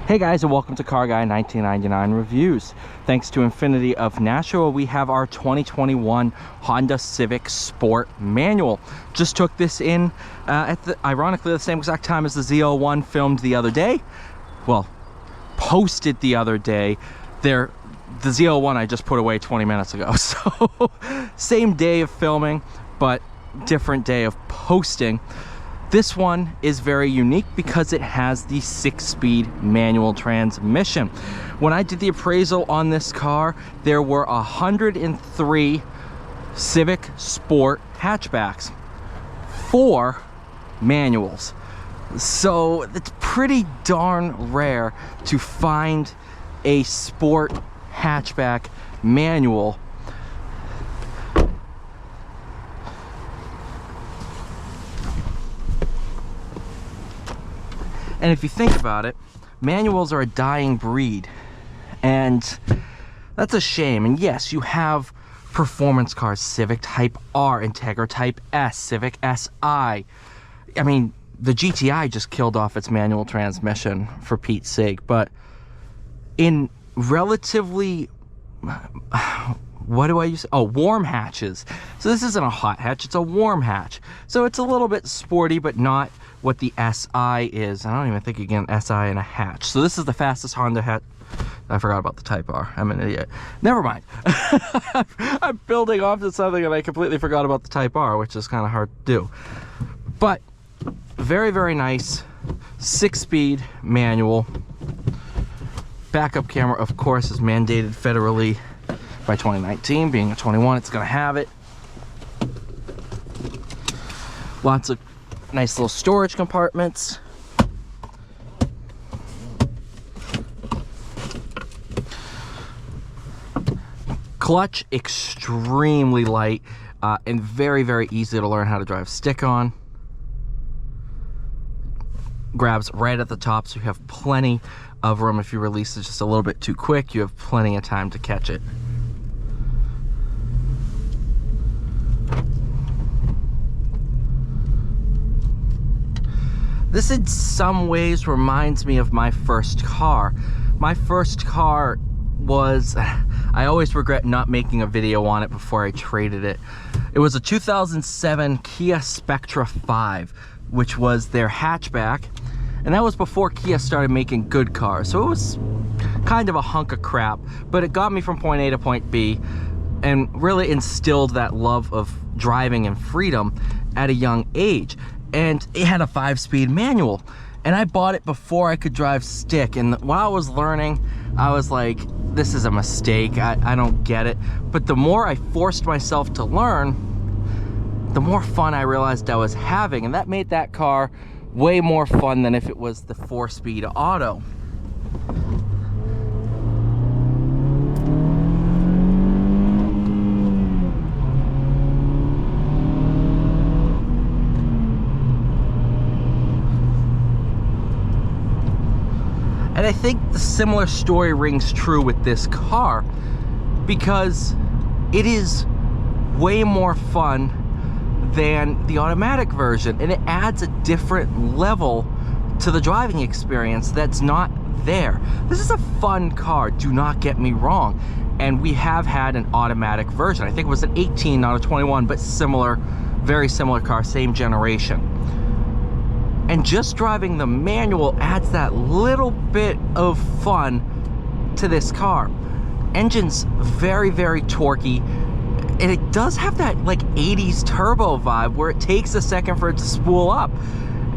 Hey guys, and welcome to Car Guy 1999 Reviews. Thanks to Infinity of Nashua, we have our 2021 Honda Civic Sport Manual. Just took this in ironically the same exact time as the Z01 filmed the other day. Well, posted the other day. The Z01 I just put away 20 minutes ago. So same day of filming, but different day of posting. This one is very unique because it has the 6-speed manual transmission. When I did the appraisal on this car, there were 103 Civic Sport hatchbacks, 4 manuals. So it's pretty darn rare to find a sport hatchback manual. And if you think about it, manuals are a dying breed, and that's a shame. And yes, you have performance cars, Civic Type R, Integra Type S, Civic Si. I mean, the GTI just killed off its manual transmission, for Pete's sake. But in relatively, what do I use? Oh, warm hatches. So this isn't a hot hatch, it's a warm hatch. So it's a little bit sporty, but not what the SI is. I don't even think you get an SI in a hatch. So this is the fastest Honda hatch. I forgot about the Type R. I'm an idiot. Never mind. I'm building off to something and I completely forgot about the Type R, which is kind of hard to do. But very, very nice 6-speed manual. Backup camera, of course, is mandated federally by 2019. Being a 21, it's going to have it. Lots of nice little storage compartments. Clutch extremely light and very, very easy to learn how to drive stick on. Grabs right at the top, so you have plenty of room. If you release it just a little bit too quick, you have plenty of time to catch it. This in some ways reminds me of my first car. My first car was, I always regret not making a video on it before I traded it. It was a 2007 Kia Spectra 5, which was their hatchback. And that was before Kia started making good cars. So it was kind of a hunk of crap, but it got me from point A to point B and really instilled that love of driving and freedom at a young age. And it had a 5-speed manual, and I bought it before I could drive stick. And while I was learning, I was like, this is a mistake, I don't get it. But the more I forced myself to learn, the more fun I realized I was having, and that made that car way more fun than if it was the 4-speed auto. And I think the similar story rings true with this car, because it is way more fun than the automatic version, and it adds a different level to the driving experience that's not there. This is a fun car, do not get me wrong, and we have had an automatic version. I think it was an 18, not a 21, but similar, very similar car, same generation. And just driving the manual adds that little bit of fun to this car. Engine's very, very torquey, and it does have that like 80s turbo vibe where it takes a second for it to spool up.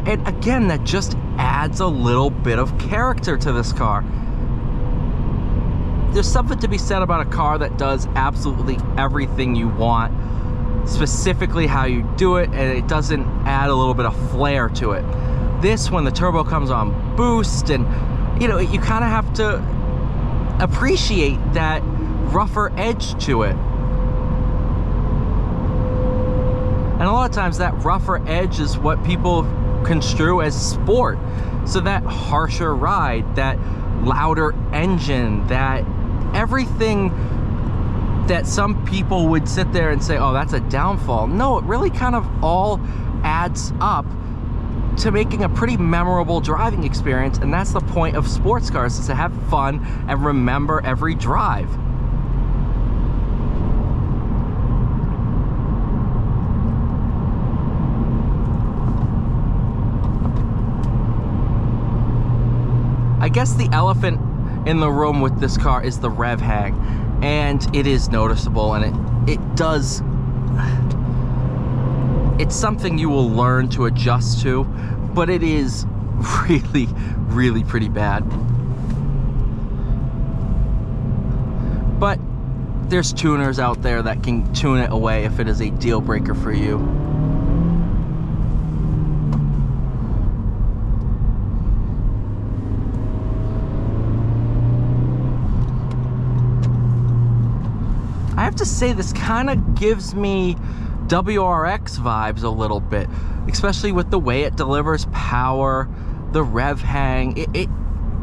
And again, that just adds a little bit of character to this car. There's something to be said about a car that does absolutely everything you want, specifically how you do it, and it doesn't add a little bit of flair to it. This, when the turbo comes on boost, and you know, you kind of have to appreciate that rougher edge to it. And a lot of times that rougher edge is what people construe as sport. So that harsher ride, that louder engine, that everything that some people would sit there and say, oh, that's a downfall. No, it really kind of all adds up to making a pretty memorable driving experience, and that's the point of sports cars, is to have fun and remember every drive. I guess the elephant in the room with this car is the rev hang, and it is noticeable, and it does, it's something you will learn to adjust to, but it is really pretty bad. But there's tuners out there that can tune it away if it is a deal breaker for you. I have to say, this kind of gives me WRX vibes a little bit, especially with the way it delivers power, the rev hang.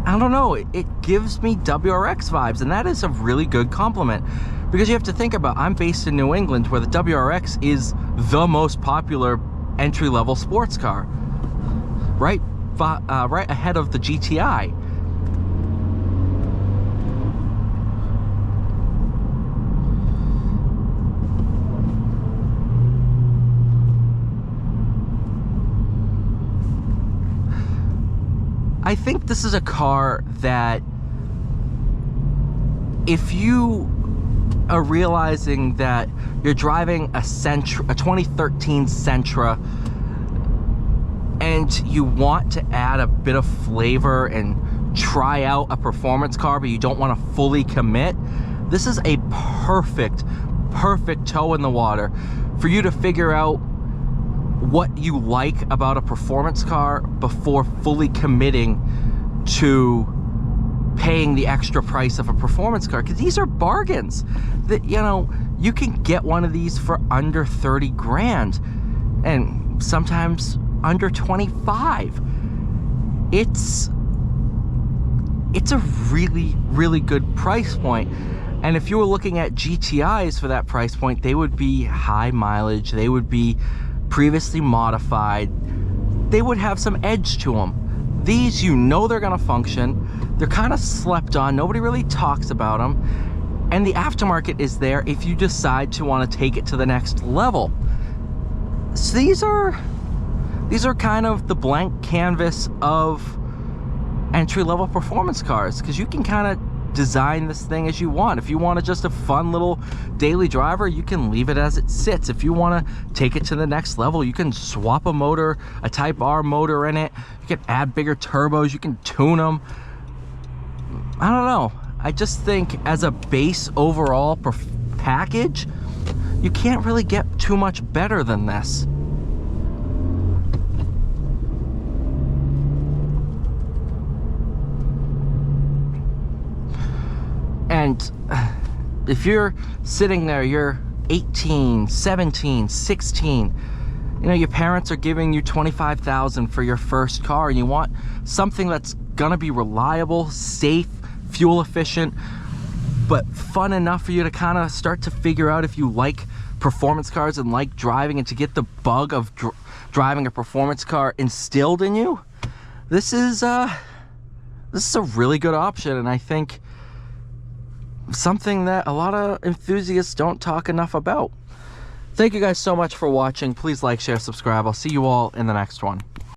I don't know, it gives me WRX vibes, and that is a really good compliment, because you have to think about, I'm based in New England, where the WRX is the most popular entry-level sports car, right ahead of the GTI. I think this is a car that, if you are realizing that you're driving a 2013 Sentra, and you want to add a bit of flavor and try out a performance car, but you don't want to fully commit, this is a perfect toe in the water for you to figure out what you like about a performance car before fully committing to paying the extra price of a performance car, because these are bargains. That, you know, you can get one of these for under 30 grand, and sometimes under 25. It's a really good price point. And if you were looking at GTIs for that price point, they would be high mileage, they would be previously modified, they would have some edge to them. These, you know, they're gonna function, they're kind of slept on, nobody really talks about them, and the aftermarket is there if you decide to want to take it to the next level. So these are kind of the blank canvas of entry-level performance cars, because you can kind of design this thing as you want. If you want just a fun little daily driver, you can leave it as it sits. If you want to take it to the next level, you can swap a motor, a Type R motor in it, you can add bigger turbos, you can tune them. I don't know, I just think as a base overall package, you can't really get too much better than this. And if you're sitting there, you're 18, 17, 16, you know, your parents are giving you $25,000 for your first car, and you want something that's gonna be reliable, safe, fuel efficient, but fun enough for you to kind of start to figure out if you like performance cars and like driving, and to get the bug of driving a performance car instilled in you. This is a really good option, and I think something that a lot of enthusiasts don't talk enough about. Thank you guys so much for watching. Please like, share, subscribe. I'll see you all in the next one.